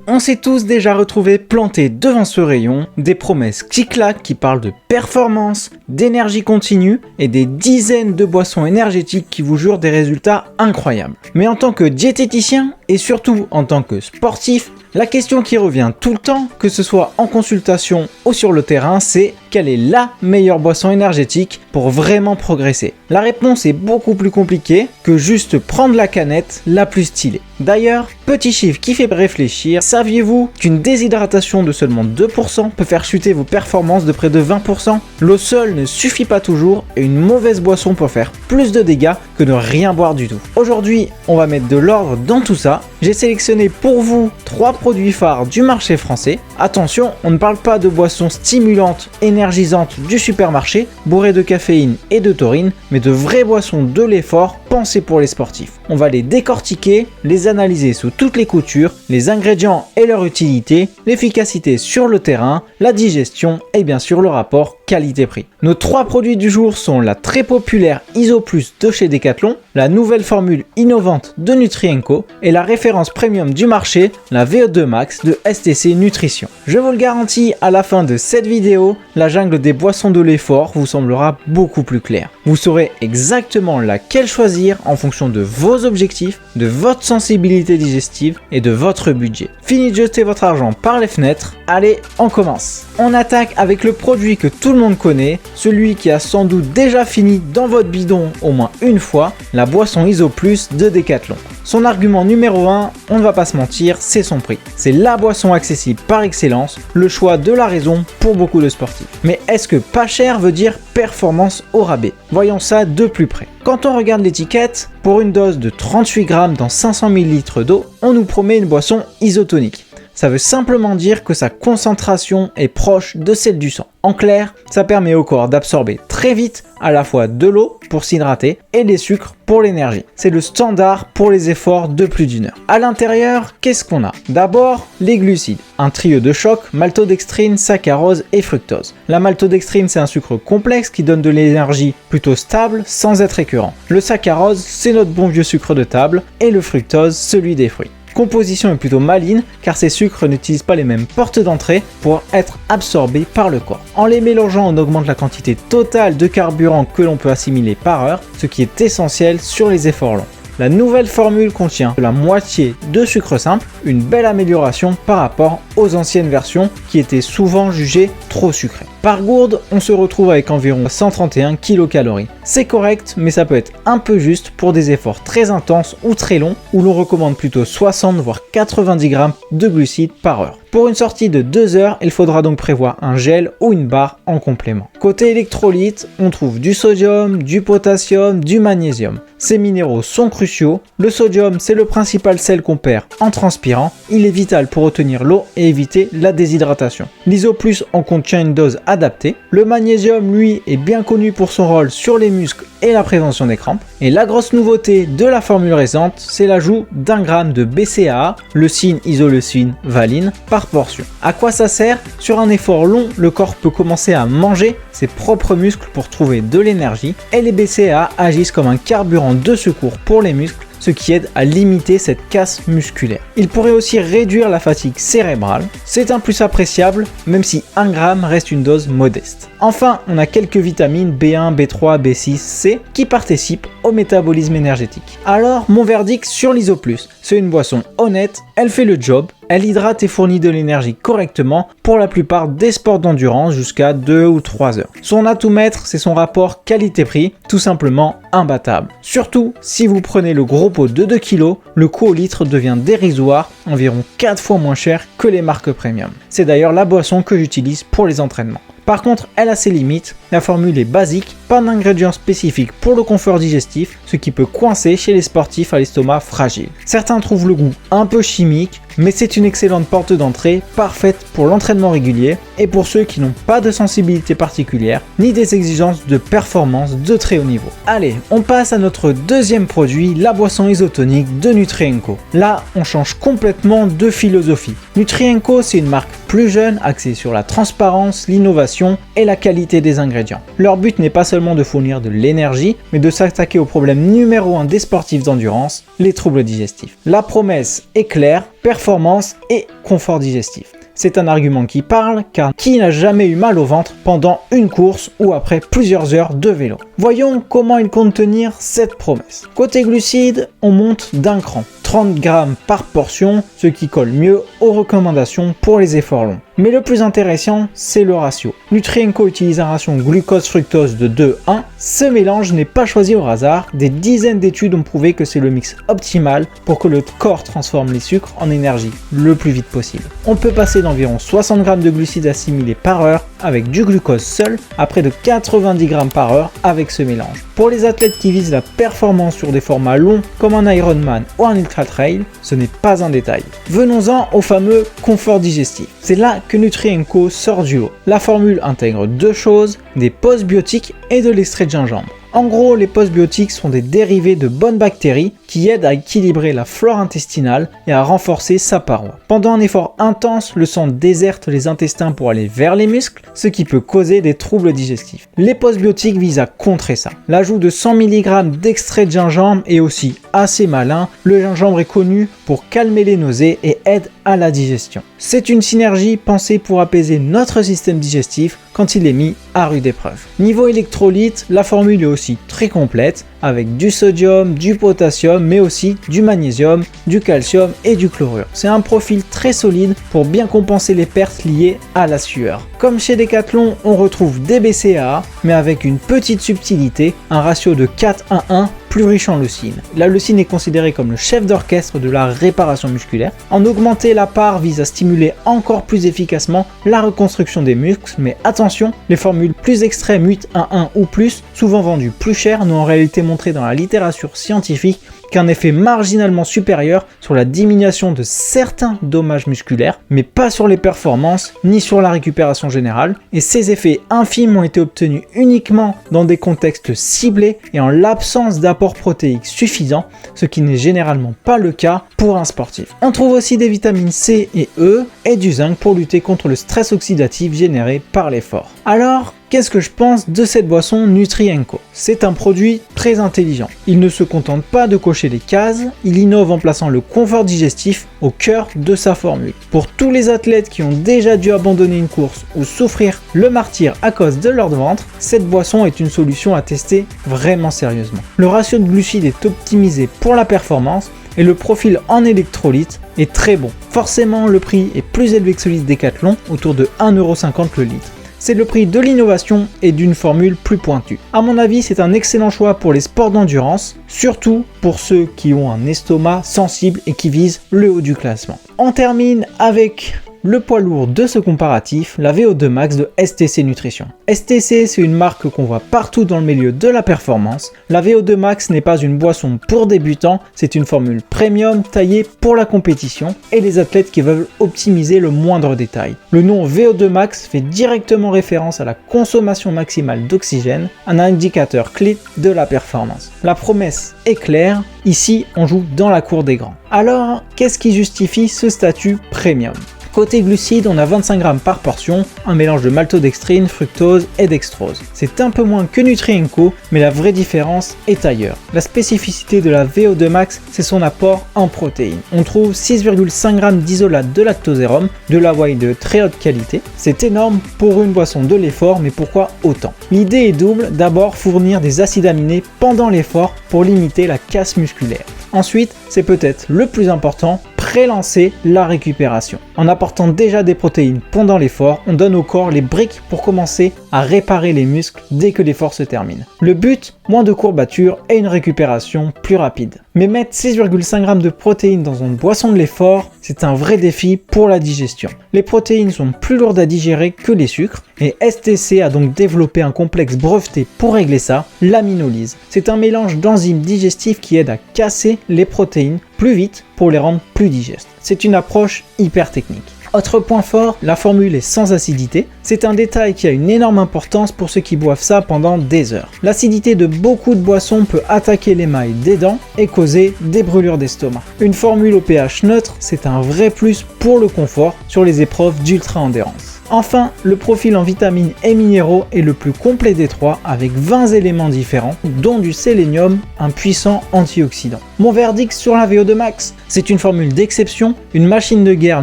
On s'est tous déjà retrouvés plantés devant ce rayon, des promesses qui claquent qui parlent de performance, d'énergie continue et des dizaines de boissons énergétiques qui vous jurent des résultats incroyables. Mais en tant que diététicien et surtout en tant que sportif, la question qui revient tout le temps, que ce soit en consultation ou sur le terrain, c'est quelle est la meilleure boisson énergétique pour vraiment progresser? La réponse est beaucoup plus compliquée que juste prendre la canette la plus stylée. D'ailleurs, petit chiffre qui fait réfléchir, saviez-vous qu'une déshydratation de seulement 2% peut faire chuter vos performances de près de 20%? L'eau seule ne suffit pas toujours et une mauvaise boisson peut faire plus de dégâts que de rien boire du tout. Aujourd'hui, on va mettre de l'ordre dans tout ça. J'ai sélectionné pour vous 3 produits phares du marché français. Attention, on ne parle pas de boissons stimulantes, énergisantes du supermarché, bourrées de caféine et de taurine, mais de vraies boissons de l'effort pensées pour les sportifs. On va les décortiquer, les analyser sous toutes les coutures, les ingrédients et leur utilité, l'efficacité sur le terrain, la digestion et bien sûr le rapport qualité-prix. Nos 3 produits du jour sont la très populaire Iso Plus de chez Decathlon, la nouvelle formule innovante de Nutrien&Co et la référence premium du marché, la VO2 Max de STC Nutrition. Je vous le garantis, à la fin de cette vidéo, la jungle des boissons de l'effort vous semblera beaucoup plus claire. Vous saurez exactement laquelle choisir en fonction de vos objectifs, de votre sensibilité digestive et de votre budget. Fini de jeter votre argent par les fenêtres, allez, on commence. On attaque avec le produit que tout le monde connaît, celui qui a sans doute déjà fini dans votre bidon au moins une fois, la boisson Iso Plus de Decathlon. Son argument numéro 1, on ne va pas se mentir, c'est son prix. C'est la boisson accessible par excellence, le choix de la raison pour beaucoup de sportifs. Mais est-ce que pas cher veut dire performance au rabais? Voyons ça de plus près. Quand on regarde l'étiquette, pour une dose de 38 grammes dans 500 ml d'eau, on nous promet une boisson isotonique. Ça veut simplement dire que sa concentration est proche de celle du sang. En clair, ça permet au corps d'absorber très vite à la fois de l'eau pour s'hydrater et des sucres pour l'énergie. C'est le standard pour les efforts de plus d'1 heure. À l'intérieur, qu'est-ce qu'on a? D'abord, les glucides. Un trio de choc, maltodextrine, saccharose et fructose. La maltodextrine, c'est un sucre complexe qui donne de l'énergie plutôt stable sans être écœurant. Le saccharose, c'est notre bon vieux sucre de table et le fructose, celui des fruits. Composition est plutôt maligne car ces sucres n'utilisent pas les mêmes portes d'entrée pour être absorbés par le corps. En les mélangeant, on augmente la quantité totale de carburant que l'on peut assimiler par heure, ce qui est essentiel sur les efforts longs. La nouvelle formule contient la moitié de sucre simple, une belle amélioration par rapport aux anciennes versions qui étaient souvent jugées trop sucrées. Par gourde, on se retrouve avec environ 131 kcal. C'est correct, mais ça peut être un peu juste pour des efforts très intenses ou très longs où l'on recommande plutôt 60 voire 90 grammes de glucides par heure. Pour une sortie de 2 heures, il faudra donc prévoir un gel ou une barre en complément. Côté électrolytes, on trouve du sodium, du potassium, du magnésium. Ces minéraux sont cruciaux. Le sodium, c'est le principal sel qu'on perd en transpirant. Il est vital pour retenir l'eau et éviter la déshydratation. L'Iso Plus en contient une dose adaptée. Le magnésium, lui, est bien connu pour son rôle sur les muscles et la prévention des crampes. Et la grosse nouveauté de la formule récente, c'est l'ajout d'1 gramme de BCAA, leucine, isoleucine, valine, par portion. À quoi ça sert? Sur un effort long, le corps peut commencer à manger ses propres muscles pour trouver de l'énergie et les BCAA agissent comme un carburant de secours pour les muscles, ce qui aide à limiter cette casse musculaire. Il pourrait aussi réduire la fatigue cérébrale. C'est un plus appréciable, même si 1 gramme reste une dose modeste. Enfin, on a quelques vitamines B1, B3, B6, C qui participent au métabolisme énergétique. Alors, mon verdict sur l'Iso Plus, c'est une boisson honnête, elle fait le job, elle hydrate et fournit de l'énergie correctement pour la plupart des sports d'endurance jusqu'à 2 ou 3 heures. Son atout maître, c'est son rapport qualité-prix, tout simplement imbattable. Surtout, si vous prenez le gros pot de 2 kg, le coût au litre devient dérisoire, environ 4 fois moins cher que les marques premium. C'est d'ailleurs la boisson que j'utilise pour les entraînements. Par contre, elle a ses limites, la formule est basique, pas d'ingrédients spécifiques pour le confort digestif, ce qui peut coincer chez les sportifs à l'estomac fragile. Certains trouvent le goût un peu chimique, mais c'est une excellente porte d'entrée, parfaite pour l'entraînement régulier et pour ceux qui n'ont pas de sensibilité particulière, ni des exigences de performance de très haut niveau. Allez, on passe à notre deuxième produit, la boisson isotonique de Nutrien&Co. Là, on change complètement de philosophie. Nutrien&Co, c'est une marque plus jeune axé sur la transparence, l'innovation et la qualité des ingrédients. Leur but n'est pas seulement de fournir de l'énergie, mais de s'attaquer au problème numéro 1 des sportifs d'endurance, les troubles digestifs. La promesse est claire, performance et confort digestif. C'est un argument qui parle, car qui n'a jamais eu mal au ventre pendant une course ou après plusieurs heures de vélo? Voyons comment il compte tenir cette promesse. Côté glucides, on monte d'un cran. 30 grammes par portion, ce qui colle mieux aux recommandations pour les efforts longs. Mais le plus intéressant, c'est le ratio. Nutrien-Co utilise un ratio glucose-fructose de 2:1. Ce mélange n'est pas choisi au hasard. Des dizaines d'études ont prouvé que c'est le mix optimal pour que le corps transforme les sucres en énergie le plus vite possible. On peut passer d'environ 60 grammes de glucides assimilés par heure avec du glucose seul à près de 90 grammes par heure avec ce mélange. Pour les athlètes qui visent la performance sur des formats longs comme un Ironman ou un Ultra Trail, ce n'est pas un détail. Venons-en au fameux confort digestif. C'est là que Nutrien-Co sort du lot. La formule intègre deux choses, des postbiotiques et de l'extrait de gingembre. En gros, les postbiotiques sont des dérivés de bonnes bactéries qui aident à équilibrer la flore intestinale et à renforcer sa paroi. Pendant un effort intense, le sang déserte les intestins pour aller vers les muscles, ce qui peut causer des troubles digestifs. Les postbiotiques visent à contrer ça. L'ajout de 100 mg d'extrait de gingembre est aussi assez malin. Le gingembre est connu pour calmer les nausées et aide à la digestion. C'est une synergie pensée pour apaiser notre système digestif quand il est mis à rude épreuve. Niveau électrolytes, la formule est aussi très complète avec du sodium, du potassium, mais aussi du magnésium, du calcium et du chlorure. C'est un profil très solide pour bien compenser les pertes liées à la sueur. Comme chez Decathlon, on retrouve des BCAA, mais avec une petite subtilité, un ratio de 4:1 plus riche en leucine. La leucine est considérée comme le chef d'orchestre de la réparation musculaire. En augmenter la part vise à stimuler encore plus efficacement la reconstruction des muscles, mais attention, les formules plus extrêmes 8:1 ou plus, souvent vendues plus cher, n'ont en réalité montré dans la littérature scientifique qu'un effet marginalement supérieur sur la diminution de certains dommages musculaires, mais pas sur les performances ni sur la récupération générale, et ces effets infimes ont été obtenus uniquement dans des contextes ciblés et en l'absence d'apport protéique suffisant, ce qui n'est généralement pas le cas pour un sportif. On trouve aussi des vitamines C et E et du zinc pour lutter contre le stress oxydatif généré par l'effort. Alors, qu'est-ce que je pense de cette boisson Nutrien-Co? C'est un produit très intelligent. Il ne se contente pas de cocher les cases, il innove en plaçant le confort digestif au cœur de sa formule. Pour tous les athlètes qui ont déjà dû abandonner une course ou souffrir le martyre à cause de leur ventre, cette boisson est une solution à tester vraiment sérieusement. Le ratio de glucides est optimisé pour la performance et le profil en électrolytes est très bon. Forcément, le prix est plus élevé que celui de Decathlon, autour de 1,50 € le litre. C'est le prix de l'innovation et d'une formule plus pointue. A mon avis, c'est un excellent choix pour les sports d'endurance, surtout pour ceux qui ont un estomac sensible et qui visent le haut du classement. On termine avec le poids lourd de ce comparatif, la VO2 Max de STC Nutrition. STC, c'est une marque qu'on voit partout dans le milieu de la performance. La VO2 Max n'est pas une boisson pour débutants, c'est une formule premium taillée pour la compétition et les athlètes qui veulent optimiser le moindre détail. Le nom VO2 Max fait directement référence à la consommation maximale d'oxygène, un indicateur clé de la performance. La promesse est claire, ici on joue dans la cour des grands. Alors, qu'est-ce qui justifie ce statut premium ? Côté glucides, on a 25 grammes par portion, un mélange de maltodextrine, fructose et dextrose. C'est un peu moins que Nutrien-Co, mais la vraie différence est ailleurs. La spécificité de la VO2 Max, c'est son apport en protéines. On trouve 6,5 grammes d'isolate de lactosérum, de la whey de très haute qualité. C'est énorme pour une boisson de l'effort, mais pourquoi autant? L'idée est double, d'abord fournir des acides aminés pendant l'effort pour limiter la casse musculaire. Ensuite, c'est peut-être le plus important, prélancer la récupération. En apportant déjà des protéines pendant l'effort, on donne au corps les briques pour commencer à réparer les muscles dès que l'effort se termine. Le but, moins de courbatures et une récupération plus rapide. Mais mettre 6,5 grammes de protéines dans une boisson de l'effort, c'est un vrai défi pour la digestion. Les protéines sont plus lourdes à digérer que les sucres et STC a donc développé un complexe breveté pour régler ça, l'aminolyse. C'est un mélange d'enzymes digestifs qui aide à casser les protéines plus vite pour les rendre plus digestes. C'est une approche hyper technique. Autre point fort, la formule est sans acidité. C'est un détail qui a une énorme importance pour ceux qui boivent ça pendant des heures. L'acidité de beaucoup de boissons peut attaquer l'émail des dents et causer des brûlures d'estomac. Une formule au pH neutre, c'est un vrai plus pour le confort sur les épreuves d'ultra-endurance. Enfin, le profil en vitamines et minéraux est le plus complet des trois avec 20 éléments différents, dont du sélénium, un puissant antioxydant. Mon verdict sur la VO2 Max, c'est une formule d'exception, une machine de guerre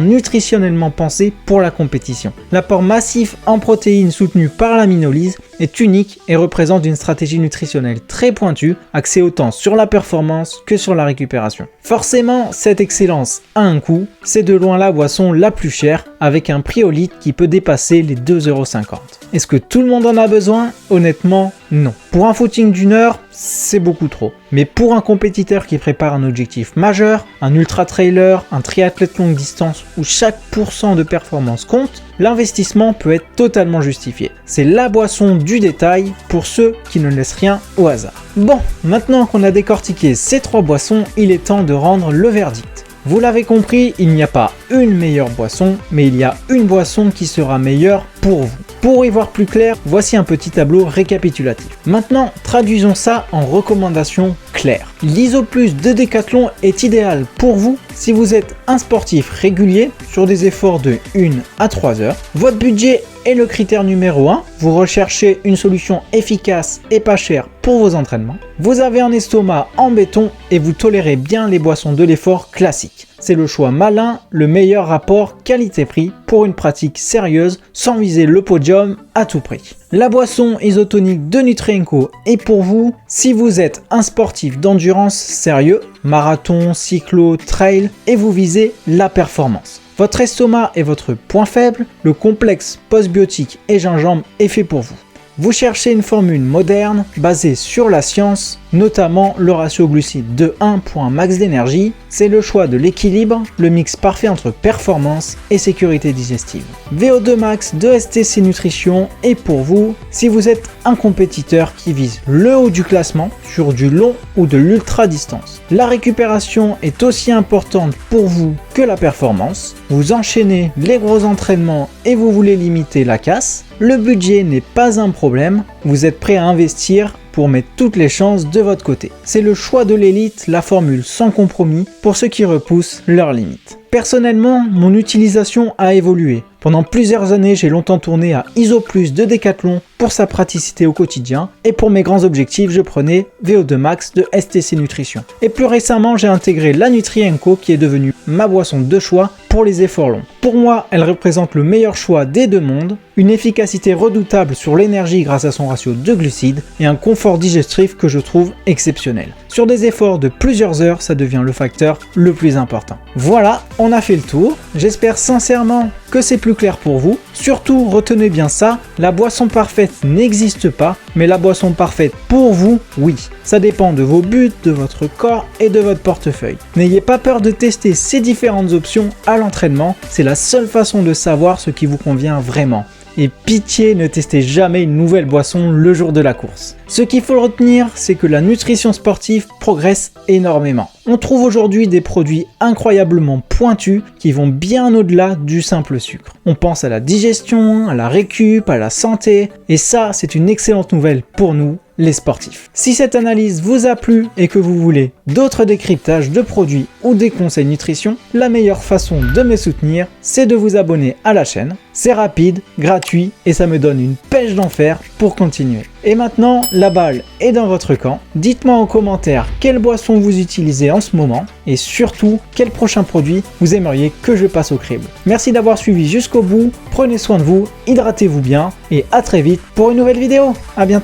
nutritionnellement pensée pour la compétition. L'apport massif en protéines soutenu par l'aminolyse est unique et représente une stratégie nutritionnelle très pointue, axée autant sur la performance que sur la récupération. Forcément, cette excellence a un coût, c'est de loin la boisson la plus chère, avec un prix au litre qui peut dépasser les 2,50 €. Est-ce que tout le monde en a besoin? Honnêtement, non. Pour un footing d'une heure, c'est beaucoup trop. Mais pour un compétiteur qui prépare un objectif majeur, un ultra-trailer, un triathlète longue distance où chaque % de performance compte, l'investissement peut être totalement justifié. C'est la boisson du détail pour ceux qui ne laissent rien au hasard. Bon, maintenant qu'on a décortiqué ces trois boissons, il est temps de rendre le verdict. Vous l'avez compris, il n'y a pas une meilleure boisson, mais il y a une boisson qui sera meilleure pour vous. Pour y voir plus clair, voici un petit tableau récapitulatif. Maintenant, traduisons ça en recommandations claires. L'ISO+ de Decathlon est idéal pour vous si vous êtes un sportif régulier sur des efforts de 1 à 3 heures. Votre budget est le critère numéro 1. Vous recherchez une solution efficace et pas chère pour vos entraînements. Vous avez un estomac en béton et vous tolérez bien les boissons de l'effort classiques. C'est le choix malin, le meilleur rapport qualité-prix pour une pratique sérieuse sans viser le podium à tout prix. La boisson isotonique de Nutrienco est pour vous si vous êtes un sportif d'endurance sérieux, marathon, cyclo, trail et vous visez la performance. Votre estomac est votre point faible, le complexe postbiotique et gingembre est fait pour vous. Vous cherchez une formule moderne, basée sur la science, notamment le ratio glucides de 1 point max d'énergie, c'est le choix de l'équilibre, le mix parfait entre performance et sécurité digestive. VO2 Max de STC Nutrition est pour vous si vous êtes un compétiteur qui vise le haut du classement sur du long ou de l'ultra distance. La récupération est aussi importante pour vous que la performance. Vous enchaînez les gros entraînements et vous voulez limiter la casse. Le budget n'est pas un problème, vous êtes prêt à investir pour mettre toutes les chances de votre côté. C'est le choix de l'élite, la formule sans compromis pour ceux qui repoussent leurs limites. Personnellement, mon utilisation a évolué. Pendant plusieurs années, j'ai longtemps tourné à ISO+ de Decathlon pour sa praticité au quotidien et pour mes grands objectifs, je prenais VO2 Max de STC Nutrition. Et plus récemment, j'ai intégré la Nutrienco qui est devenue ma boisson de choix pour les efforts longs. Pour moi, elle représente le meilleur choix des deux mondes, une efficacité redoutable sur l'énergie grâce à son ratio de glucides et un confort digestif que je trouve exceptionnel. Sur des efforts de plusieurs heures, ça devient le facteur le plus important. Voilà, on a fait le tour. J'espère sincèrement que c'est plus clair pour vous. Surtout, retenez bien ça, la boisson parfaite n'existe pas, mais la boisson parfaite pour vous, oui. Ça dépend de vos buts, de votre corps et de votre portefeuille. N'ayez pas peur de tester ces différentes options à l'entraînement, c'est la seule façon de savoir ce qui vous convient vraiment. Et pitié, ne testez jamais une nouvelle boisson le jour de la course. Ce qu'il faut retenir, c'est que la nutrition sportive progresse énormément. On trouve aujourd'hui des produits incroyablement pointus qui vont bien au-delà du simple sucre. On pense à la digestion, à la récup, à la santé, et ça, c'est une excellente nouvelle pour nous, les sportifs. Si cette analyse vous a plu et que vous voulez d'autres décryptages de produits ou des conseils nutrition, la meilleure façon de me soutenir, c'est de vous abonner à la chaîne. C'est rapide, gratuit et ça me donne une pêche d'enfer pour continuer. Et maintenant, la balle est dans votre camp. Dites-moi en commentaire quelle boisson vous utilisez en ce moment et surtout quel prochain produit vous aimeriez que je passe au crible. Merci d'avoir suivi jusqu'au bout, prenez soin de vous, hydratez-vous bien et à très vite pour une nouvelle vidéo. À bientôt.